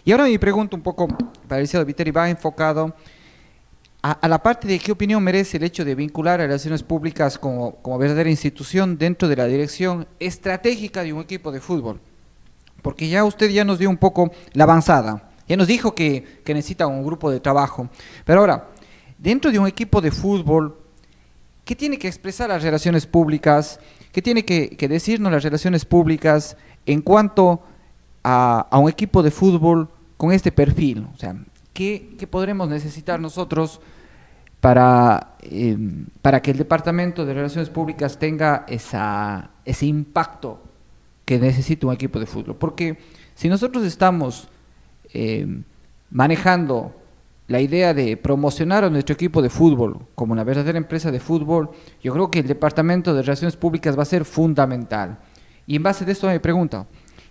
Y ahora mi pregunta un poco, parecido a Viteri, va enfocado a la parte de qué opinión merece el hecho de vincular a relaciones públicas como verdadera institución dentro de la dirección estratégica de un equipo de fútbol. Porque ya usted ya nos dio un poco la avanzada, ya nos dijo que necesita un grupo de trabajo. Pero ahora, dentro de un equipo de fútbol, ¿qué tiene que expresar las relaciones públicas? ¿Qué tiene que decirnos las relaciones públicas en cuanto a un equipo de fútbol con este perfil? O sea, ¿qué podremos necesitar nosotros para que el Departamento de Relaciones Públicas tenga ese impacto que necesita un equipo de fútbol? Porque si nosotros estamos manejando la idea de promocionar a nuestro equipo de fútbol como una verdadera empresa de fútbol, yo creo que el Departamento de Relaciones Públicas va a ser fundamental. Y en base de esto me pregunto,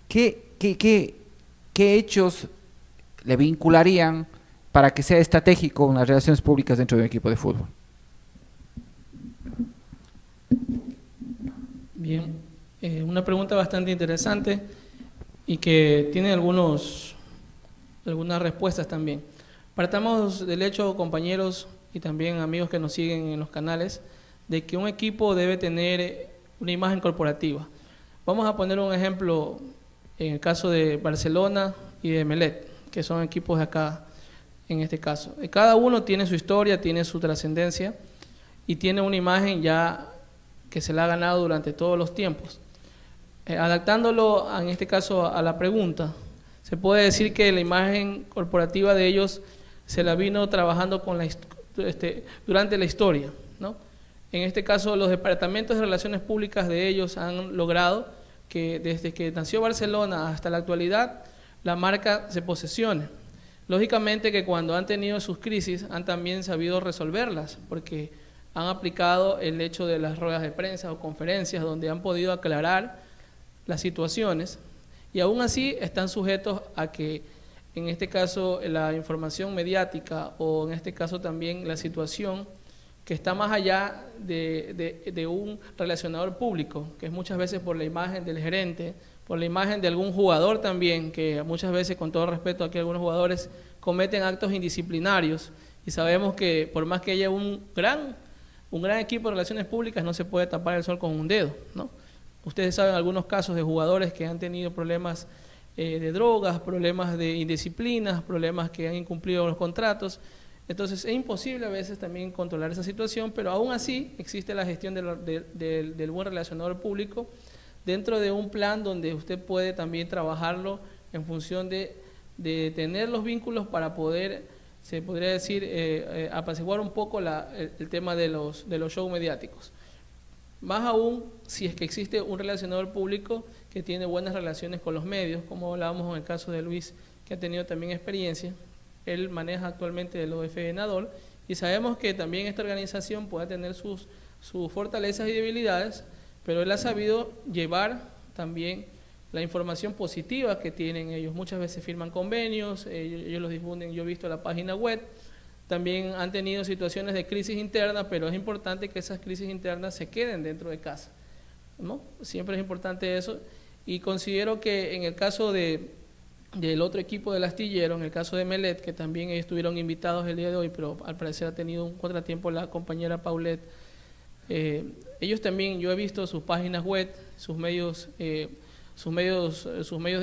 ¿qué hechos le vincularían para que sea estratégico en las relaciones públicas dentro de un equipo de fútbol? Bien, una pregunta bastante interesante y que tiene algunas respuestas también. Partamos del hecho, compañeros y también amigos que nos siguen en los canales, de que un equipo debe tener una imagen corporativa. Vamos a poner un ejemplo en el caso de Barcelona y de Emelec, que son equipos de acá en este caso. Cada uno tiene su historia, tiene su trascendencia y tiene una imagen ya que se la ha ganado durante todos los tiempos. Adaptándolo en este caso a la pregunta, se puede decir que la imagen corporativa de ellos se la vino trabajando durante la historia, ¿no? En este caso, los departamentos de relaciones públicas de ellos han logrado que desde que nació Barcelona hasta la actualidad, la marca se posesione. Lógicamente que cuando han tenido sus crisis, han también sabido resolverlas, porque han aplicado el hecho de las ruedas de prensa o conferencias donde han podido aclarar las situaciones y aún así están sujetos a que en este caso la información mediática o en este caso también la situación que está más allá de un relacionador público, que es muchas veces por la imagen del gerente, por la imagen de algún jugador también, que muchas veces, con todo respeto, aquí algunos jugadores cometen actos indisciplinarios y sabemos que por más que haya un gran equipo de relaciones públicas, no se puede tapar el sol con un dedo, ¿no? Ustedes saben algunos casos de jugadores que han tenido problemas de drogas, problemas de indisciplinas, problemas que han incumplido los contratos. Entonces es imposible a veces también controlar esa situación, pero aún así existe la gestión del buen relacionador público dentro de un plan donde usted puede también trabajarlo en función de tener los vínculos para poder, se podría decir, apaciguar un poco el tema de los shows mediáticos. Más aún si es que existe un relacionador público que tiene buenas relaciones con los medios, como hablábamos en el caso de Luis, que ha tenido también experiencia. Él maneja actualmente el OF Nadol y sabemos que también esta organización puede tener sus fortalezas y debilidades, pero él ha sabido llevar también la información positiva que tienen ellos. Muchas veces firman convenios, ellos los difunden, yo he visto la página web. También han tenido situaciones de crisis interna, pero es importante que esas crisis internas se queden dentro de casa, ¿no? Siempre es importante eso. Y considero que en el caso del otro equipo del Astillero, en el caso de Emelec, que también ellos estuvieron invitados el día de hoy, pero al parecer ha tenido un contratiempo la compañera Paulette, ellos también, yo he visto sus páginas web, sus medios de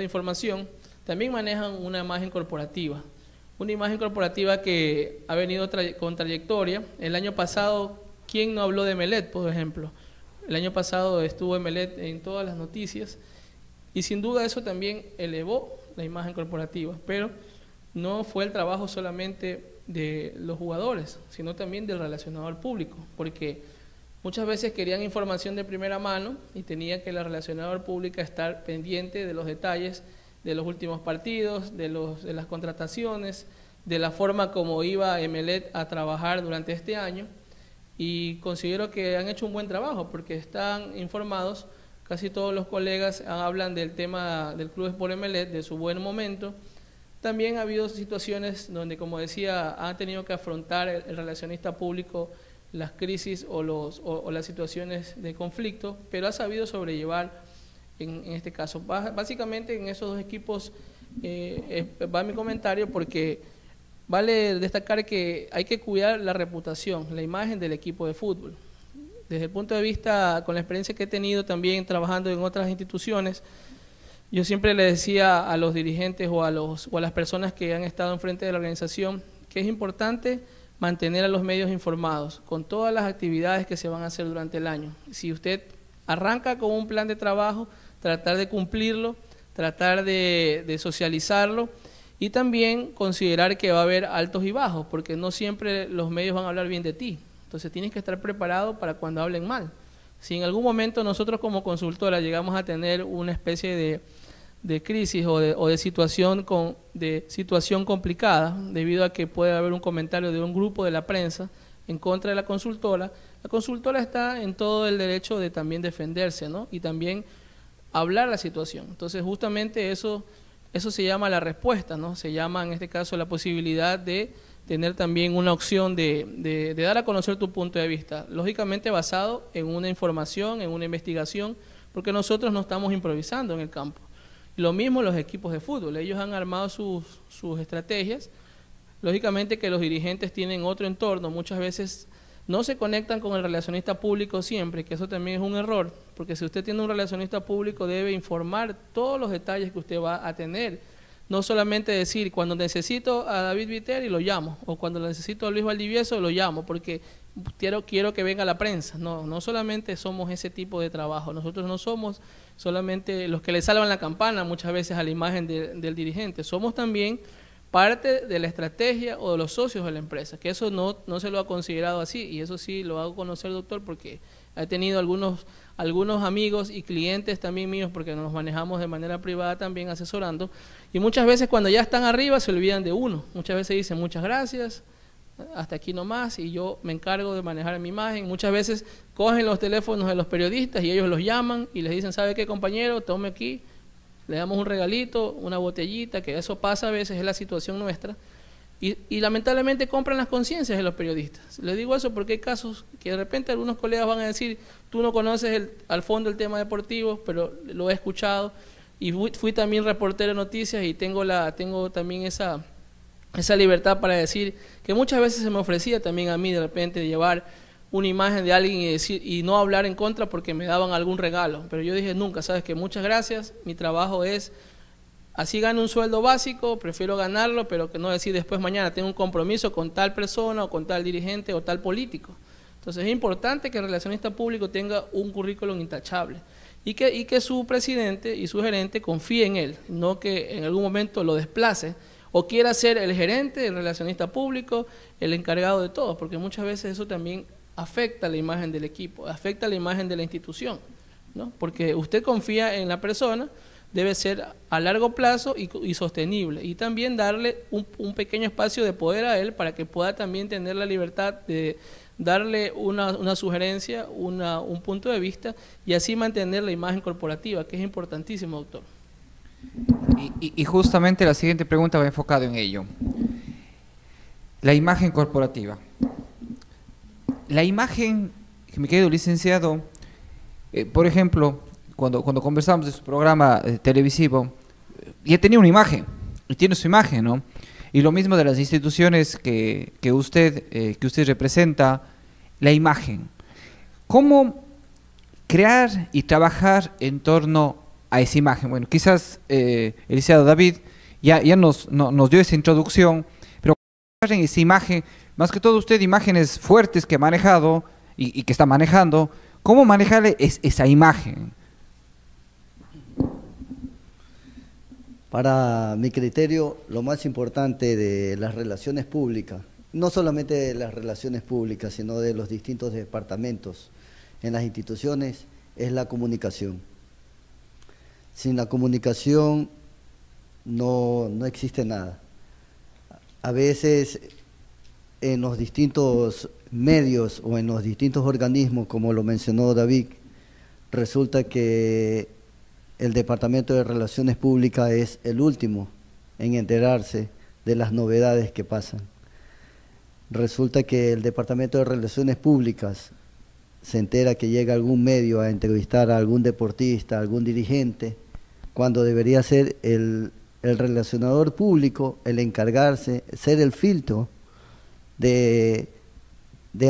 información, también manejan una imagen corporativa. Una imagen corporativa que ha venido con trayectoria. El año pasado, ¿quién no habló de Emelec, por ejemplo? El año pasado estuvo Emelec en todas las noticias y sin duda eso también elevó la imagen corporativa, pero no fue el trabajo solamente de los jugadores, sino también del relacionador público, porque muchas veces querían información de primera mano y tenía que la relacionador pública estar pendiente de los detalles de los últimos partidos, de las contrataciones, de la forma como iba Emelec a trabajar durante este año, y considero que han hecho un buen trabajo porque están informados. Casi todos los colegas hablan del tema del Club Sport Emelec, de su buen momento, también ha habido situaciones donde, como decía, han tenido que afrontar el relacionista público las crisis o las situaciones de conflicto, pero ha sabido sobrellevar en este caso. Básicamente en esos dos equipos va mi comentario, porque vale destacar que hay que cuidar la reputación, la imagen del equipo de fútbol. Desde el punto de vista, con la experiencia que he tenido también trabajando en otras instituciones, yo siempre le decía a los dirigentes o a las personas que han estado enfrente de la organización que es importante mantener a los medios informados con todas las actividades que se van a hacer durante el año. Si usted arranca con un plan de trabajo, tratar de cumplirlo, tratar de socializarlo, y también considerar que va a haber altos y bajos, porque no siempre los medios van a hablar bien de ti. Entonces tienes que estar preparado para cuando hablen mal. Si en algún momento nosotros como consultora llegamos a tener una especie de crisis o de situación complicada, debido a que puede haber un comentario de un grupo de la prensa en contra de la consultora está en todo el derecho de también defenderse, ¿no? Y también hablar la situación. Entonces justamente eso se llama la respuesta, ¿no? Se llama en este caso la posibilidad de tener también una opción de dar a conocer tu punto de vista, lógicamente basado en una información, en una investigación, porque nosotros no estamos improvisando en el campo. Lo mismo los equipos de fútbol, ellos han armado sus estrategias, lógicamente que los dirigentes tienen otro entorno, muchas veces no se conectan con el relacionista público siempre, que eso también es un error, porque si usted tiene un relacionista público debe informar todos los detalles que usted va a tener, no solamente decir cuando necesito a David Viteri lo llamo, o cuando necesito a Luis Valdivieso lo llamo, porque quiero que venga la prensa. No solamente somos ese tipo de trabajo, nosotros no somos solamente los que le salvan la campana muchas veces a la imagen del dirigente, somos también parte de la estrategia o de los socios de la empresa, que eso no se lo ha considerado así, y eso sí lo hago conocer, doctor, porque he tenido algunos amigos y clientes también míos, porque nos manejamos de manera privada también asesorando, y muchas veces cuando ya están arriba se olvidan de uno, muchas veces dicen muchas gracias, hasta aquí nomás, y yo me encargo de manejar mi imagen. Muchas veces cogen los teléfonos de los periodistas y ellos los llaman y les dicen, ¿sabe qué, compañero? Tome aquí, le damos un regalito, una botellita, que eso pasa a veces, es la situación nuestra, y lamentablemente compran las conciencias de los periodistas. Les digo eso porque hay casos que de repente algunos colegas van a decir, tú no conoces al fondo el tema deportivo, pero lo he escuchado, y fui también reportero de noticias y tengo también esa libertad para decir que muchas veces se me ofrecía también a mí de repente llevar una imagen de alguien y no hablar en contra porque me daban algún regalo, pero yo dije nunca, sabes que muchas gracias, mi trabajo es, así gano un sueldo básico, prefiero ganarlo, pero que no decir después mañana tengo un compromiso con tal persona o con tal dirigente o tal político. Entonces es importante que el relacionista público tenga un currículum intachable y que su presidente y su gerente confíe en él, no que en algún momento lo desplace o quiera ser el gerente, el relacionista público, el encargado de todo, porque muchas veces eso también afecta la imagen del equipo, afecta la imagen de la institución, ¿no? Porque usted confía en la persona, debe ser a largo plazo y sostenible, y también darle un pequeño espacio de poder a él para que pueda también tener la libertad de darle una sugerencia, un punto de vista, y así mantener la imagen corporativa, que es importantísimo, doctor. Y justamente la siguiente pregunta va enfocada en ello. La imagen corporativa. La imagen, mi querido licenciado, por ejemplo, cuando conversamos de su programa televisivo, ya tenía una imagen, y tiene su imagen, ¿no? Y lo mismo de las instituciones que usted representa, la imagen. ¿Cómo crear y trabajar en torno a esa imagen? Bueno, quizás el licenciado David ya nos dio esa introducción, pero en esa imagen, más que todo usted, imágenes fuertes que ha manejado y que está manejando, ¿cómo manejarle esa imagen? Para mi criterio, lo más importante de las relaciones públicas, no solamente de las relaciones públicas, sino de los distintos departamentos en las instituciones, es la comunicación. Sin la comunicación no existe nada. A veces en los distintos medios o en los distintos organismos, como lo mencionó David, resulta que el Departamento de Relaciones Públicas es el último en enterarse de las novedades que pasan. Resulta que el Departamento de Relaciones Públicas se entera que llega algún medio a entrevistar a algún deportista, a algún dirigente, cuando debería ser el relacionador público, el encargarse, ser el filtro de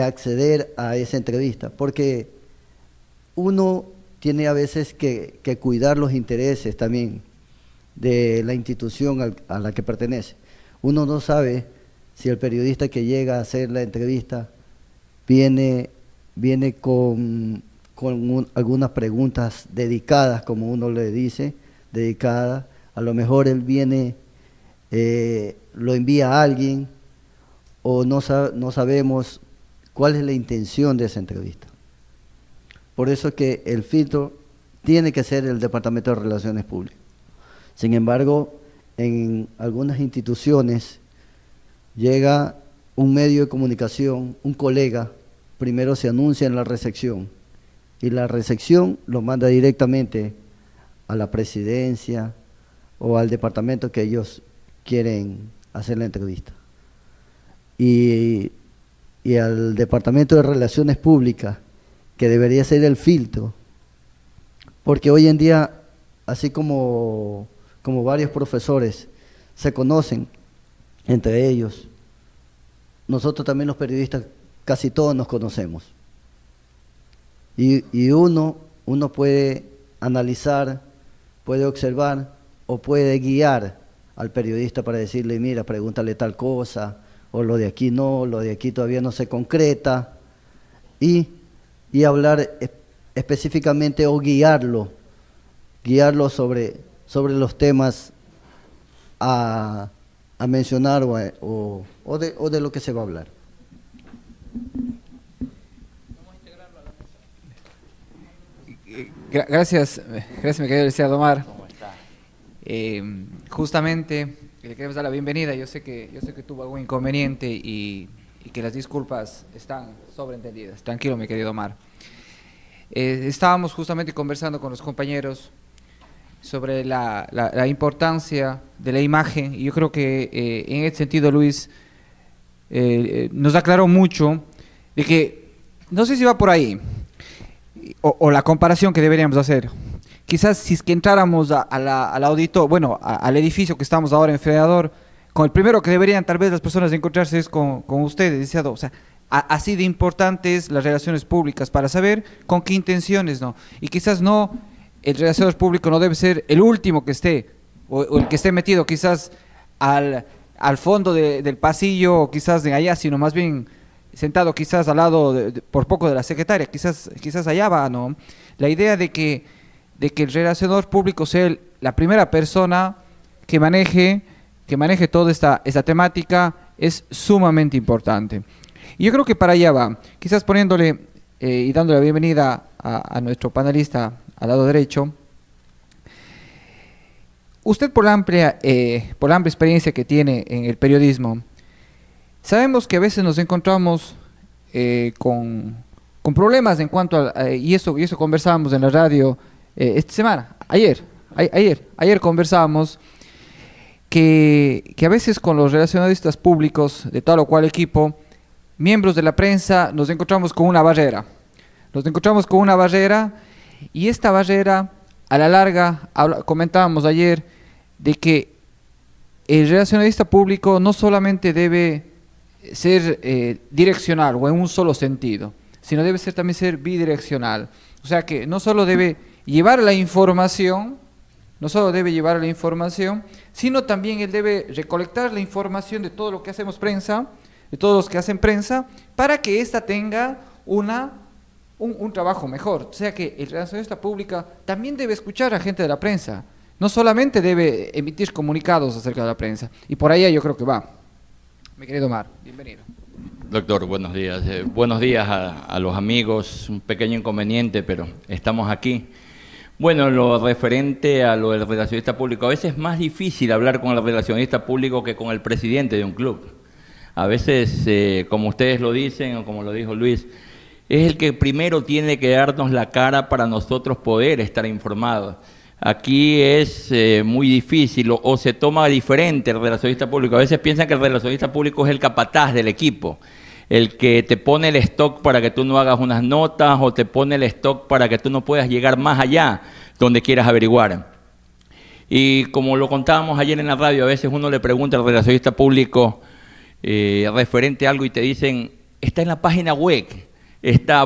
acceder a esa entrevista, porque uno tiene a veces que cuidar los intereses también de la institución a la que pertenece. Uno no sabe si el periodista que llega a hacer la entrevista viene con algunas preguntas dedicadas, como uno le dice, dedicadas. A lo mejor él viene, lo envía a alguien, o no sabemos cuál es la intención de esa entrevista. Por eso es que el filtro tiene que ser el Departamento de Relaciones Públicas. Sin embargo, en algunas instituciones llega un medio de comunicación, un colega, primero se anuncia en la recepción, y la recepción lo manda directamente a la presidencia o al departamento que ellos quieren hacer la entrevista. Y al Departamento de Relaciones Públicas, que debería ser el filtro, porque hoy en día, así como varios profesores se conocen entre ellos, nosotros también los periodistas casi todos nos conocemos. Y uno puede analizar, puede observar o puede guiar al periodista para decirle, mira, pregúntale tal cosa, o lo de aquí no, lo de aquí todavía no se concreta, y hablar específicamente o guiarlo sobre los temas a mencionar o de lo que se va a hablar. Gracias, mi querido licenciado Omar. Justamente le queremos dar la bienvenida. Yo sé que tuvo algún inconveniente y que las disculpas están sobreentendidas. Tranquilo, mi querido Omar. Estábamos justamente conversando con los compañeros sobre la importancia de la imagen, y yo creo que en ese sentido Luis nos aclaró mucho de que, no sé si va por ahí, o la comparación que deberíamos hacer. Quizás si es que entráramos al auditorio, bueno, al edificio que estamos ahora en Freador, con el primero que deberían tal vez las personas encontrarse es con ustedes, licenciado. O sea, así de importantes las relaciones públicas para saber con qué intenciones, ¿no? Y quizás no, el relacionador público no debe ser el último que esté, o el que esté metido quizás al fondo del pasillo, o quizás de allá, sino más bien sentado quizás al lado, por poco, de la secretaria, quizás allá va, ¿no? La idea de que el relacionador público sea la primera persona que maneje toda esta temática es sumamente importante. Y yo creo que para allá va, quizás poniéndole y dándole la bienvenida a nuestro panelista al lado derecho. Usted, por la amplia experiencia que tiene en el periodismo, sabemos que a veces nos encontramos con problemas en cuanto a, y eso conversábamos en la radio esta semana, ayer conversábamos que a veces con los relacionadistas públicos de tal o cual equipo, miembros de la prensa, nos encontramos con una barrera. Y esta barrera, a la larga, comentábamos ayer, de que el relacionadista público no solamente debe ser direccional o en un solo sentido, sino debe también ser bidireccional. O sea que no solo debe llevar la información, sino también él debe recolectar la información de todo lo que hacemos prensa, de todos los que hacen prensa, para que ésta tenga un trabajo mejor. O sea que el relacionista público también debe escuchar a gente de la prensa, no solamente debe emitir comunicados acerca de la prensa, y por ahí yo creo que va. Mi querido Omar, bienvenido. Doctor, buenos días. Buenos días a los amigos. Un pequeño inconveniente, pero estamos aquí. Bueno, lo referente a lo del relacionista público, a veces es más difícil hablar con el relacionista público que con el presidente de un club. A veces, como ustedes lo dicen, o como lo dijo Luis, es el que primero tiene que darnos la cara para nosotros poder estar informados. Aquí es muy difícil o se toma diferente el relacionista público. A veces piensan que el relacionista público es el capataz del equipo, el que te pone el stock para que tú no hagas unas notas o te pone el stock para que tú no puedas llegar más allá donde quieras averiguar. Y como lo contábamos ayer en la radio, a veces uno le pregunta al relacionista público referente a algo y te dicen, está en la página web,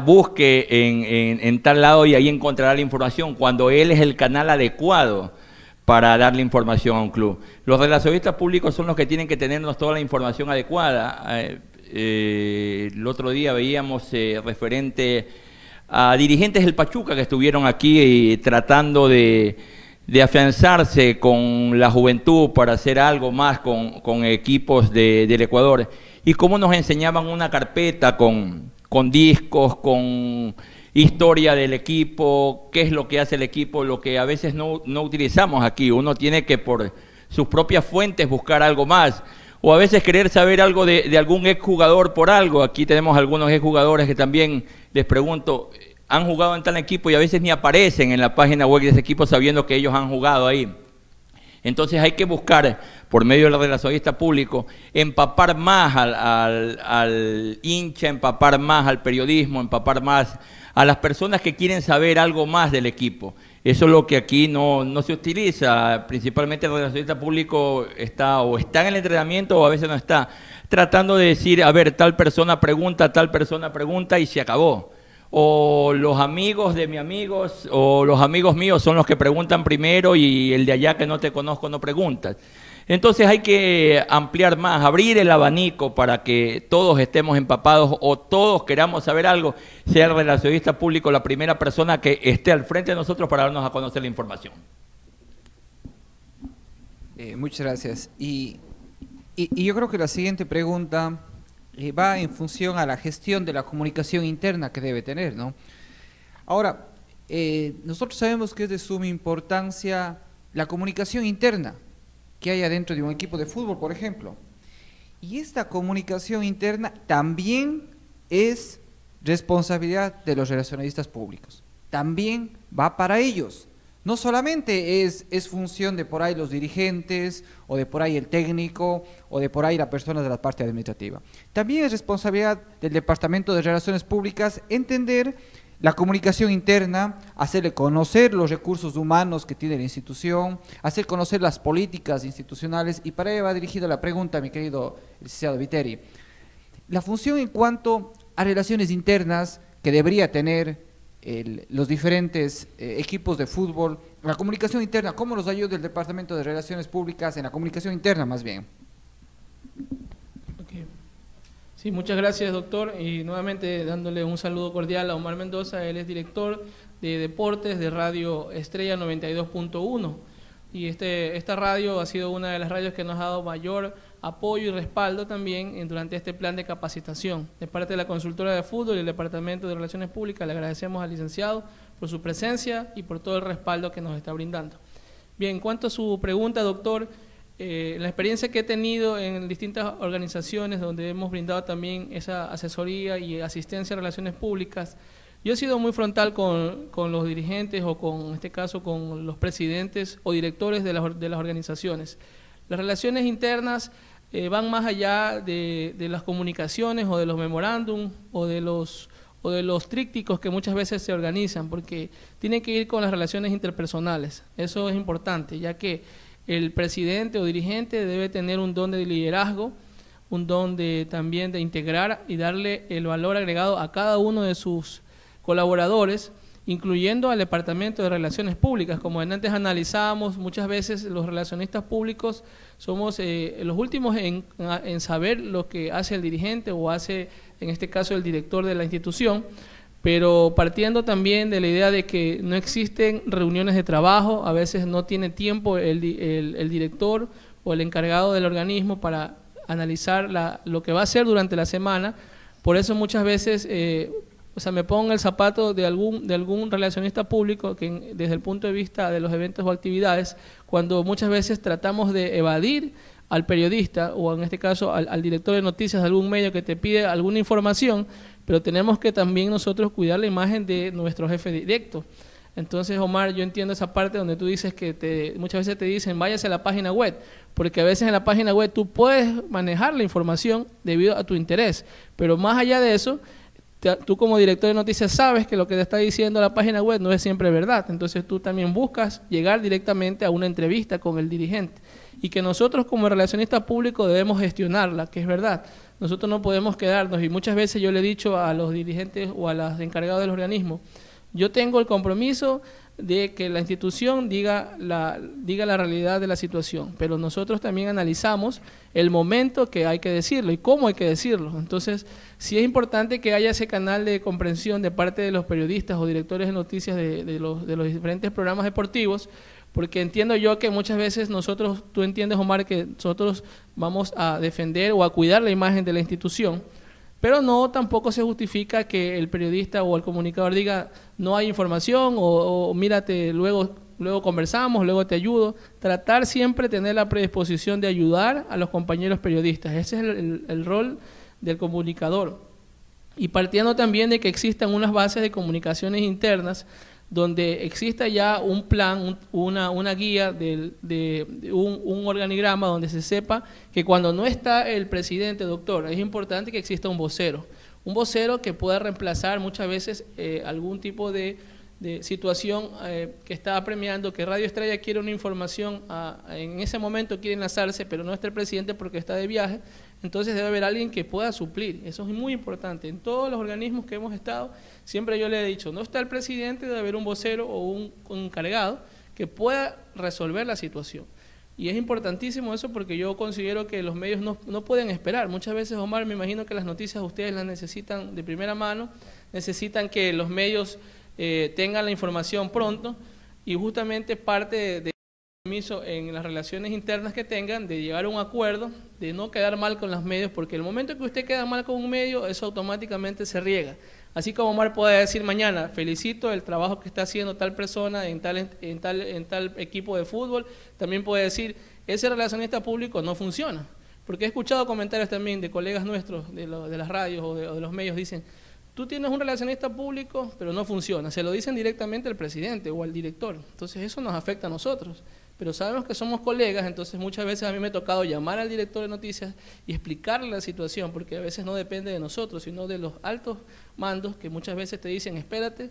busque en tal lado y ahí encontrará la información, cuando él es el canal adecuado para darle información a un club. Los relacionistas públicos son los que tienen que tenernos toda la información adecuada. El otro día veíamos referente a dirigentes del Pachuca que estuvieron aquí tratando de afianzarse con la juventud para hacer algo más con equipos del Ecuador, y cómo nos enseñaban una carpeta con discos, con historia del equipo, qué es lo que hace el equipo, lo que a veces no utilizamos aquí. Uno tiene que por sus propias fuentes buscar algo más, o a veces querer saber algo de algún exjugador por algo. Aquí tenemos algunos exjugadores que también les pregunto, han jugado en tal equipo, y a veces ni aparecen en la página web de ese equipo sabiendo que ellos han jugado ahí. Entonces hay que buscar, por medio del relacionista público, empapar más al hincha, empapar más al periodismo, empapar más a las personas que quieren saber algo más del equipo. Eso es lo que aquí no se utiliza. Principalmente el relacionista público está en el entrenamiento o a veces no está, tratando de decir, a ver, tal persona pregunta y se acabó. O los amigos de mis amigos o los amigos míos son los que preguntan primero y el de allá que no te conozco no preguntas. Entonces hay que ampliar más, abrir el abanico para que todos estemos empapados o todos queramos saber algo, sea el relacionista público la primera persona que esté al frente de nosotros para darnos a conocer la información. Muchas gracias. Y yo creo que la siguiente pregunta va en función a la gestión de la comunicación interna que debe tener, ¿no? Ahora, nosotros sabemos que es de suma importancia la comunicación interna que haya dentro de un equipo de fútbol, por ejemplo. Y esta comunicación interna también es responsabilidad de los relacionistas públicos. También va para ellos. No solamente es función de por ahí los dirigentes, o de por ahí el técnico, o de por ahí la persona de la parte administrativa. También es responsabilidad del Departamento de Relaciones Públicas entender la comunicación interna, hacerle conocer los recursos humanos que tiene la institución, hacer conocer las políticas institucionales, y para ello va dirigida la pregunta, mi querido licenciado Viteri. La función en cuanto a relaciones internas que debería tener los diferentes equipos de fútbol, la comunicación interna, ¿cómo nos ayuda el Departamento de Relaciones Públicas en la comunicación interna más bien? Okay. Sí, muchas gracias, doctor, y nuevamente dándole un saludo cordial a Omar Mendoza. Él es director de deportes de Radio Estrella 92.1, y esta radio ha sido una de las radios que nos ha dado mayor apoyo y respaldo también durante este plan de capacitación. De parte de la consultora de fútbol y el Departamento de Relaciones Públicas, le agradecemos al licenciado por su presencia y por todo el respaldo que nos está brindando. Bien, en cuanto a su pregunta, doctor, la experiencia que he tenido en distintas organizaciones donde hemos brindado también esa asesoría y asistencia a relaciones públicas, yo he sido muy frontal con los dirigentes o en este caso con los presidentes o directores de las organizaciones. Las relaciones internas van más allá de las comunicaciones o de los memorándum o de los trípticos que muchas veces se organizan, porque tienen que ir con las relaciones interpersonales. Eso es importante, ya que el presidente o dirigente debe tener un don de liderazgo, un don también de integrar y darle el valor agregado a cada uno de sus colaboradores, incluyendo al Departamento de Relaciones Públicas. Como antes analizábamos, muchas veces los relacionistas públicos somos los últimos en saber lo que hace el dirigente o hace, en este caso, el director de la institución, pero partiendo también de la idea de que no existen reuniones de trabajo, a veces no tiene tiempo el director o el encargado del organismo para analizar lo que va a hacer durante la semana. Por eso muchas veces me pongo en el zapato de algún relacionista público que desde el punto de vista de los eventos o actividades, cuando muchas veces tratamos de evadir al periodista o en este caso al director de noticias de algún medio que te pide alguna información, pero tenemos que también nosotros cuidar la imagen de nuestro jefe directo. Entonces, Omar, yo entiendo esa parte donde tú dices que muchas veces te dicen, váyase a la página web, porque a veces en la página web tú puedes manejar la información debido a tu interés, pero más allá de eso, tú como director de noticias sabes que lo que te está diciendo la página web no es siempre verdad, entonces tú también buscas llegar directamente a una entrevista con el dirigente y que nosotros como relacionistas públicos debemos gestionarla, que es verdad. Nosotros no podemos quedarnos, y muchas veces yo le he dicho a los dirigentes o a los encargados del organismo, yo tengo el compromiso de que la institución diga la realidad de la situación, pero nosotros también analizamos el momento que hay que decirlo y cómo hay que decirlo. Entonces, sí es importante que haya ese canal de comprensión de parte de los periodistas o directores de noticias de los diferentes programas deportivos, porque entiendo yo que muchas veces nosotros, tú entiendes, Omar, que nosotros vamos a defender o a cuidar la imagen de la institución, pero no tampoco se justifica que el periodista o el comunicador diga no hay información o mírate, luego conversamos, luego te ayudo. Tratar siempre de tener la predisposición de ayudar a los compañeros periodistas. Ese es el rol del comunicador. Y partiendo también de que existan unas bases de comunicaciones internas donde exista ya un plan, una guía un organigrama donde se sepa que cuando no está el presidente, doctor, es importante que exista un vocero que pueda reemplazar muchas veces algún tipo de situación que está apremiando, que Radio Estrella quiere una información, en ese momento quiere enlazarse, pero no está el presidente porque está de viaje, entonces debe haber alguien que pueda suplir. Eso es muy importante. En todos los organismos que hemos estado, siempre yo le he dicho, no está el presidente, debe haber un vocero o un encargado que pueda resolver la situación. Y es importantísimo eso porque yo considero que los medios no pueden esperar. Muchas veces, Omar, me imagino que las noticias ustedes las necesitan de primera mano, necesitan que los medios tengan la información pronto, y justamente parte de compromiso en las relaciones internas que tengan, de llegar a un acuerdo, de no quedar mal con los medios, porque el momento que usted queda mal con un medio, eso automáticamente se riega. Así como Omar puede decir mañana, felicito el trabajo que está haciendo tal persona en tal equipo de fútbol, también puede decir, ese relacionista público no funciona. Porque he escuchado comentarios también de colegas nuestros de las radios o de los medios, dicen, tú tienes un relacionista público, pero no funciona. Se lo dicen directamente al presidente o al director. Entonces eso nos afecta a nosotros. Pero sabemos que somos colegas, entonces muchas veces a mí me ha tocado llamar al director de noticias y explicarle la situación, porque a veces no depende de nosotros, sino de los altos mandos que muchas veces te dicen, espérate,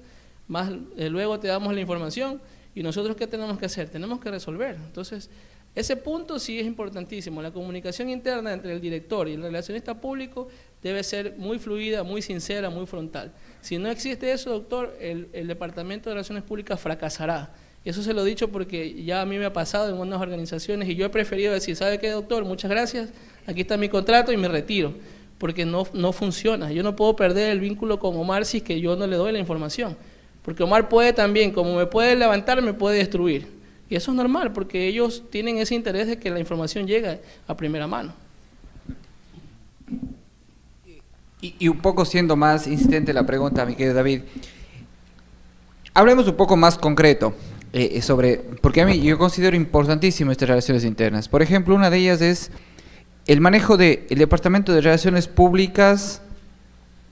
luego te damos la información, y nosotros ¿qué tenemos que hacer? Tenemos que resolver. Entonces, ese punto sí es importantísimo. La comunicación interna entre el director y el relacionista público debe ser muy fluida, muy sincera, muy frontal. Si no existe eso, doctor, el Departamento de Relaciones Públicas fracasará. Y eso se lo he dicho porque ya a mí me ha pasado en unas organizaciones y yo he preferido decir, ¿sabe qué, doctor? Muchas gracias, aquí está mi contrato y me retiro, porque no funciona. Yo no puedo perder el vínculo con Omar si es que yo no le doy la información, porque Omar puede también, como me puede levantar, me puede destruir. Y eso es normal, porque ellos tienen ese interés de que la información llegue a primera mano. Y un poco siendo más insistente la pregunta, mi querido David, hablemos un poco más concreto porque a mí yo considero importantísimo estas relaciones internas. Por ejemplo, una de ellas es el manejo del Departamento de Relaciones Públicas,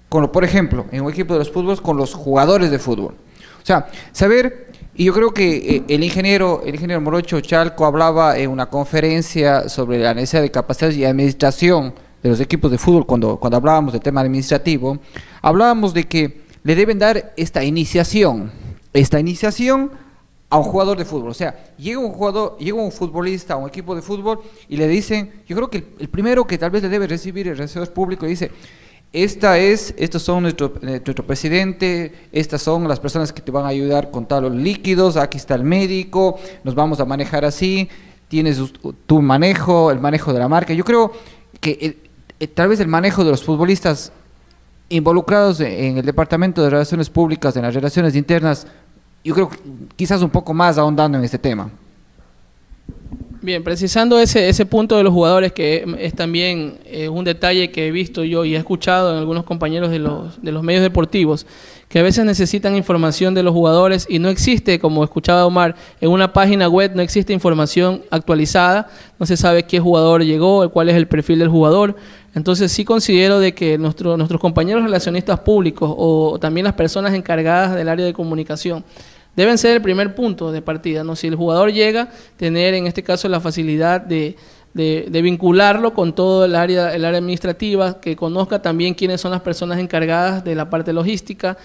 por ejemplo, en un equipo de los fútbols, con los jugadores de fútbol. O sea, saber, y yo creo que el ingeniero Morocho Chalco hablaba en una conferencia sobre la necesidad de capacidad y administración de los equipos de fútbol, cuando hablábamos del tema administrativo, hablábamos de que le deben dar esta iniciación a un jugador de fútbol. O sea, llega un futbolista a un equipo de fútbol y le dicen, yo creo que el primero que tal vez le debe recibir el relacionador público, dice, estos son nuestro presidente, estas son las personas que te van a ayudar con tal los líquidos, aquí está el médico, nos vamos a manejar así, tienes tu manejo, el manejo de la marca. Yo creo que tal vez el manejo de los futbolistas involucrados en el Departamento de Relaciones Públicas, en las relaciones internas, yo creo que quizás un poco más ahondando en este tema. Bien, precisando ese punto de los jugadores, que es también un detalle que he visto yo y he escuchado en algunos compañeros de los medios deportivos, que a veces necesitan información de los jugadores y no existe, como escuchaba Omar, en una página web no existe información actualizada, no se sabe qué jugador llegó, cuál es el perfil del jugador. Entonces sí considero de que nuestros compañeros relacionistas públicos o también las personas encargadas del área de comunicación deben ser el primer punto de partida, ¿no? Si el jugador llega, tener en este caso la facilidad de vincularlo con todo el área administrativa, que conozca también quiénes son las personas encargadas de la parte logística,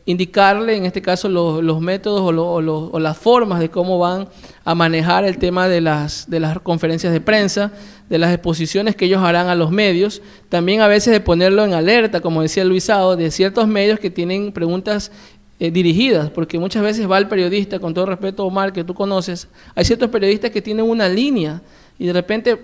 indicarle en este caso los métodos o las formas de cómo van a manejar el tema de las conferencias de prensa, de las exposiciones que ellos harán a los medios, también a veces de ponerlo en alerta, como decía Luisao, de ciertos medios que tienen preguntas dirigidas, porque muchas veces va el periodista, con todo respeto, Omar, que tú conoces, hay ciertos periodistas que tienen una línea y de repente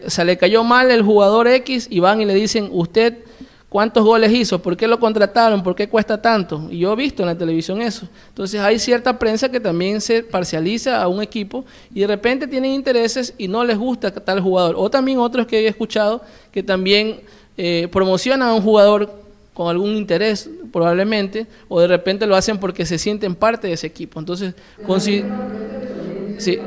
se le cayó mal el jugador X y van y le dicen, usted, ¿cuántos goles hizo? ¿Por qué lo contrataron? ¿Por qué cuesta tanto? Y yo he visto en la televisión eso. Entonces hay cierta prensa que también se parcializa a un equipo y de repente tienen intereses y no les gusta tal jugador. O también otros que he escuchado que también promocionan a un jugador con algún interés probablemente, o de repente lo hacen porque se sienten parte de ese equipo. Entonces, sí.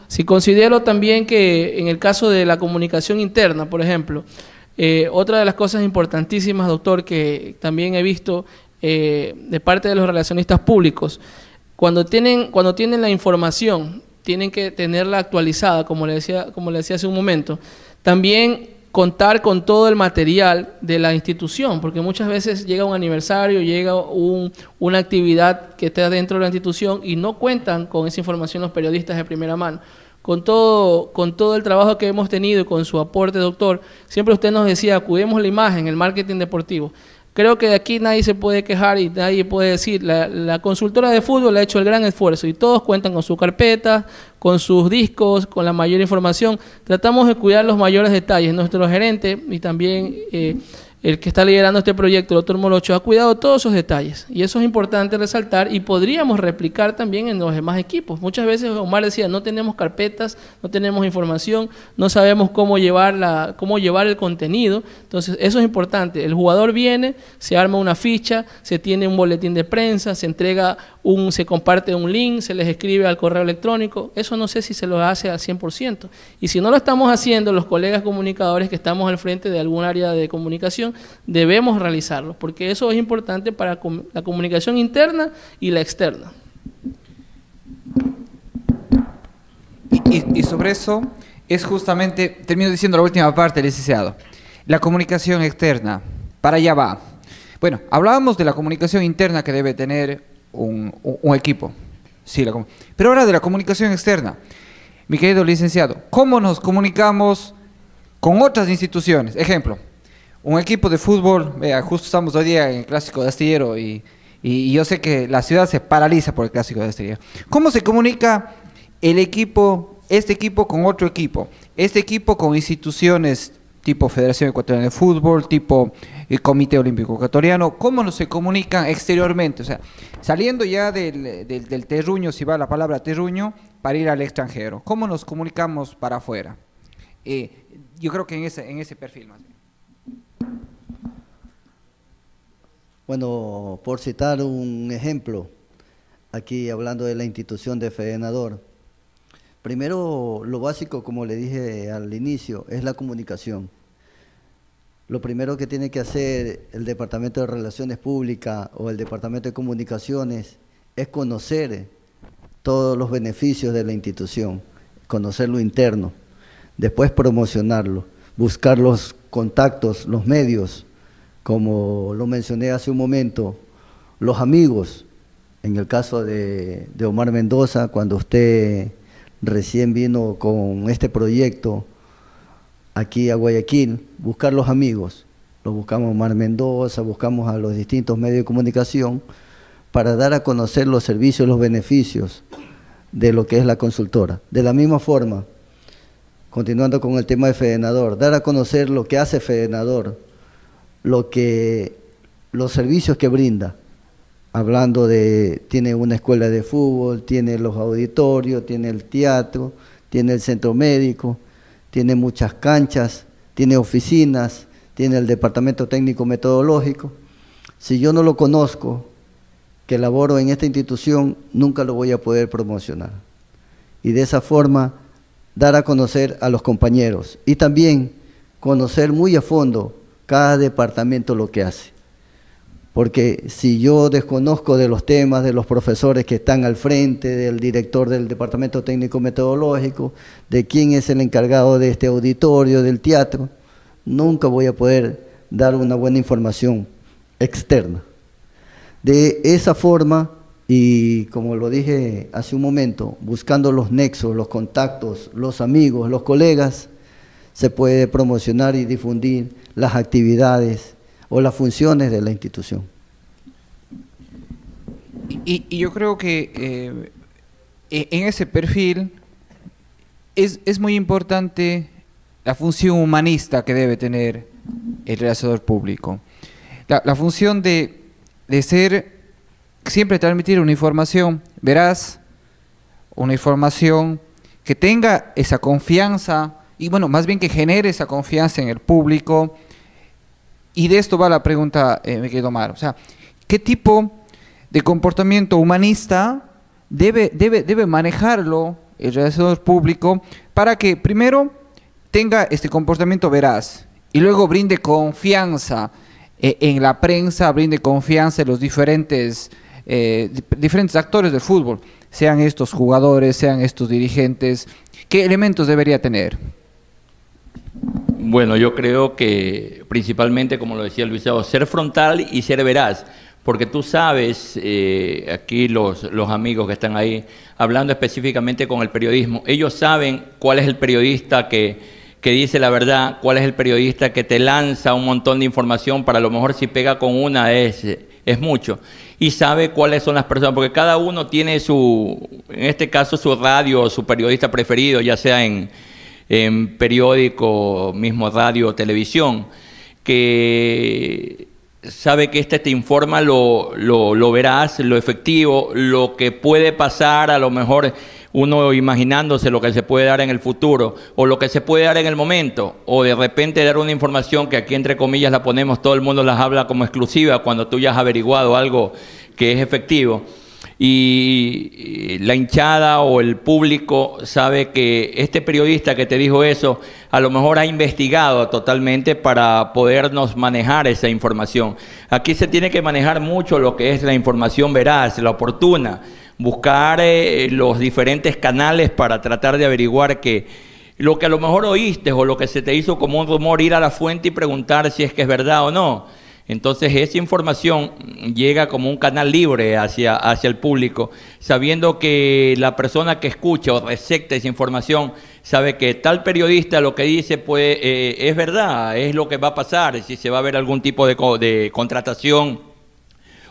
Sí, considero también que en el caso de la comunicación interna, por ejemplo, otra de las cosas importantísimas, doctor, que también he visto de parte de los relacionistas públicos, cuando tienen la información, tienen que tenerla actualizada, como le decía hace un momento. También contar con todo el material de la institución, porque muchas veces llega un aniversario, llega una actividad que está dentro de la institución y no cuentan con esa información los periodistas de primera mano. Con todo el trabajo que hemos tenido y con su aporte, doctor, siempre usted nos decía, cuidemos la imagen, el marketing deportivo. Creo que de aquí nadie se puede quejar y nadie puede decir, la consultora de fútbol ha hecho el gran esfuerzo y todos cuentan con su carpeta, con sus discos, con la mayor información. Tratamos de cuidar los mayores detalles. Nuestro gerente y también el que está liderando este proyecto, el doctor Morocho, ha cuidado todos esos detalles y eso es importante resaltar y podríamos replicar también en los demás equipos. Muchas veces Omar decía, no tenemos carpetas, no tenemos información, no sabemos cómo llevar el contenido, entonces eso es importante. El jugador viene, se arma una ficha, se tiene un boletín de prensa, se comparte un link, se les escribe al correo electrónico, eso no sé si se lo hace al 100%. Y si no lo estamos haciendo, los colegas comunicadores que estamos al frente de algún área de comunicación, debemos realizarlo, porque eso es importante para la comunicación interna y la externa. Y sobre eso es justamente, termino diciendo la última parte, licenciado, la comunicación externa, para allá va. Bueno, hablábamos de la comunicación interna que debe tener un equipo, sí, pero ahora de la comunicación externa, mi querido licenciado, ¿cómo nos comunicamos con otras instituciones? Ejemplo, un equipo de fútbol, justo estamos hoy día en el Clásico de Astillero y yo sé que la ciudad se paraliza por el Clásico de Astillero. ¿Cómo se comunica este equipo con otro equipo? Este equipo con instituciones tipo Federación Ecuatoriana de Fútbol, tipo Comité Olímpico Ecuatoriano. ¿Cómo no se comunican exteriormente? O sea, saliendo ya del terruño, si va la palabra terruño, para ir al extranjero. ¿Cómo nos comunicamos para afuera? Yo creo que en ese perfil más bien. Bueno, por citar un ejemplo, aquí hablando de la institución de Fedenador, primero lo básico, como le dije al inicio, es la comunicación. Lo primero que tiene que hacer el Departamento de Relaciones Públicas o el Departamento de Comunicaciones es conocer todos los beneficios de la institución, conocer lo interno, después promocionarlo, buscar los contactos, los medios, como lo mencioné hace un momento, los amigos. En el caso de Omar Mendoza, cuando usted recién vino con este proyecto aquí a Guayaquil, buscar los amigos. Los buscamos a Omar Mendoza, buscamos a los distintos medios de comunicación para dar a conocer los servicios, los beneficios de lo que es la consultora. De la misma forma, continuando con el tema de Fedenador, dar a conocer lo que hace Fedenador, los servicios que brinda, hablando tiene una escuela de fútbol, tiene los auditorios, tiene el teatro, tiene el centro médico, tiene muchas canchas, tiene oficinas, tiene el departamento técnico metodológico. Si yo no lo conozco, que laboro en esta institución, nunca lo voy a poder promocionar. Y de esa forma, dar a conocer a los compañeros. Y también conocer muy a fondo cada departamento lo que hace. Porque si yo desconozco de los temas de los profesores que están al frente, del director del departamento técnico metodológico, de quién es el encargado de este auditorio, del teatro, nunca voy a poder dar una buena información externa. De esa forma, y como lo dije hace un momento, buscando los nexos, los contactos, los amigos, los colegas, se puede promocionar y difundir las actividades o las funciones de la institución. Y yo creo que en ese perfil es muy importante la función humanista que debe tener el relacionador público. La función de ser, siempre transmitir una información veraz, una información que tenga esa confianza, y bueno, más bien que genere esa confianza en el público. Y de esto va la pregunta, me quedo Omar. O sea, ¿qué tipo de comportamiento humanista debe manejarlo el relacionador público para que primero tenga este comportamiento veraz y luego brinde confianza en la prensa, brinde confianza en los diferentes actores del fútbol, sean estos jugadores, sean estos dirigentes? ¿Qué elementos debería tener? Bueno, yo creo que principalmente, como lo decía Luisao, ser frontal y ser veraz, porque tú sabes, aquí los amigos que están ahí, hablando específicamente con el periodismo, ellos saben cuál es el periodista que dice la verdad, cuál es el periodista que te lanza un montón de información, para a lo mejor si pega con una es mucho, y sabe cuáles son las personas, porque cada uno tiene en este caso su radio, su periodista preferido, ya sea en periódico, mismo radio, televisión, que sabe que te informa lo veraz, lo efectivo, lo que puede pasar, a lo mejor uno imaginándose lo que se puede dar en el futuro, o lo que se puede dar en el momento, o de repente dar una información que aquí entre comillas la ponemos, todo el mundo las habla como exclusiva, cuando tú ya has averiguado algo que es efectivo. Y la hinchada o el público sabe que este periodista que te dijo eso a lo mejor ha investigado totalmente para podernos manejar esa información. Aquí se tiene que manejar mucho lo que es la información veraz, la oportuna, buscar los diferentes canales para tratar de averiguar que lo que a lo mejor oíste o lo que se te hizo como un rumor, ir a la fuente y preguntar si es que es verdad o no. Entonces esa información llega como un canal libre hacia el público, sabiendo que la persona que escucha o recepta esa información sabe que tal periodista lo que dice pues es verdad, es lo que va a pasar, si se va a ver algún tipo de contratación,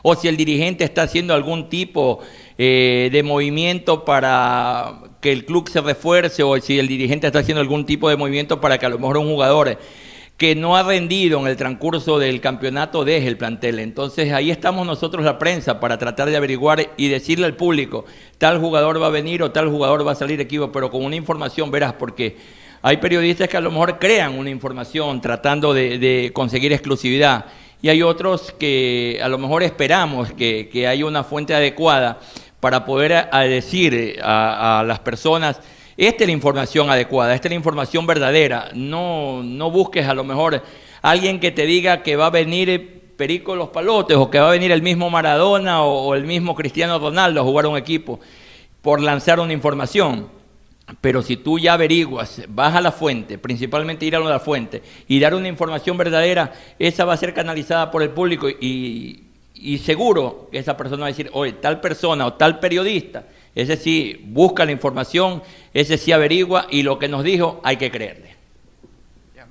o si el dirigente está haciendo algún tipo de movimiento para que el club se refuerce, o si el dirigente está haciendo algún tipo de movimiento para que a lo mejor un jugador que no ha rendido en el transcurso del campeonato deje el plantel. Entonces ahí estamos nosotros, la prensa, para tratar de averiguar y decirle al público, tal jugador va a venir o tal jugador va a salir equipo, pero con una información veraz, porque hay periodistas que a lo mejor crean una información tratando de conseguir exclusividad, y hay otros que a lo mejor esperamos que haya una fuente adecuada para poder decir a las personas: esta es la información adecuada, esta es la información verdadera. No busques a lo mejor alguien que te diga que va a venir Perico Los Palotes, o que va a venir el mismo Maradona o el mismo Cristiano Ronaldo a jugar un equipo por lanzar una información. Pero si tú ya averiguas, vas a la fuente, principalmente ir a la fuente y dar una información verdadera, esa va a ser canalizada por el público, y seguro que esa persona va a decir: oye, tal persona o tal periodista, ese sí busca la información, ese sí averigua, y lo que nos dijo hay que creerle. Yeah.